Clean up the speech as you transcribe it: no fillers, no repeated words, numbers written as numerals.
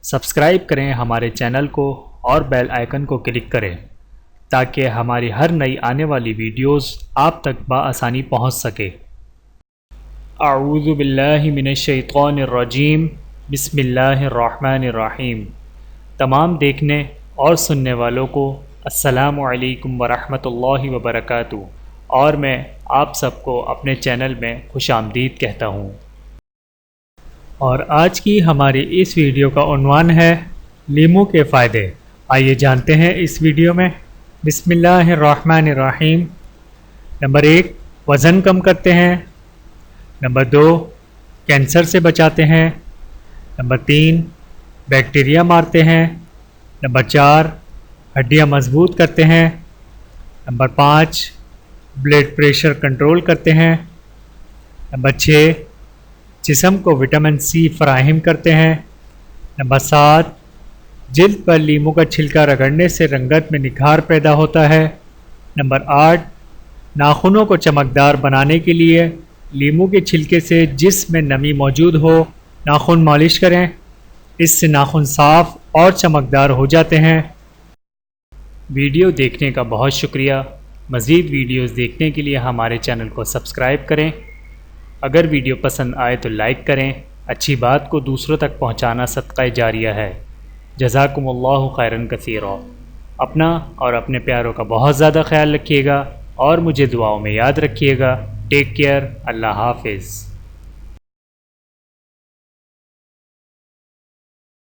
Subscribe کریں ہمارے channel کو اور بیل آئیکن کو کلک کریں تاکہ ہماری ہر نئی آنے والی ویڈیوز آپ تک بآسانی پہنچ سکے۔ اعوذ باللہ من الشیطان الرجیم، بسم اللہ الرحمن الرحیم۔ تمام دیکھنے اور سننے والوں کو السلام علیکم ورحمۃ اللہ وبرکاتہ، اور میں آپ سب کو اپنے چینل میں خوش آمدید کہتا ہوں۔ اور آج کی ہماری اس ویڈیو کا عنوان ہے لیموں کے فائدے۔ آئیے جانتے ہیں اس ویڈیو میں۔ بسم اللہ الرحمن الرحیم۔ نمبر 1، وزن کم کرتے ہیں۔ نمبر 2، کینسر سے بچاتے ہیں۔ نمبر 3، بیکٹیریا مارتے ہیں۔ نمبر 4، ہڈیاں مضبوط کرتے ہیں۔ نمبر 5، بلڈ پریشر کنٹرول کرتے ہیں۔ نمبر 6، جسم کو وٹامن سی فراہم کرتے ہیں۔ نمبر 7، جلد پر لیموں کا چھلکا رگڑنے سے رنگت میں نکھار پیدا ہوتا ہے۔ نمبر 8، ناخنوں کو چمکدار بنانے کے لیے لیموں کے چھلکے سے جس میں نمی موجود ہو ناخن مالش کریں، اس سے ناخن صاف اور چمکدار ہو جاتے ہیں۔ ویڈیو دیکھنے کا بہت شکریہ۔ مزید ویڈیوز دیکھنے کے لیے ہمارے چینل کو سبسکرائب کریں۔ اگر ویڈیو پسند آئے تو لائک کریں۔ اچھی بات کو دوسروں تک پہنچانا صدقہ جاریہ ہے۔ جزاکم اللہ خیرا کثیرا۔ اپنا اور اپنے پیاروں کا بہت زیادہ خیال رکھیے گا اور مجھے دعاؤں میں یاد رکھیے گا۔ Take care. اللہ حافظ۔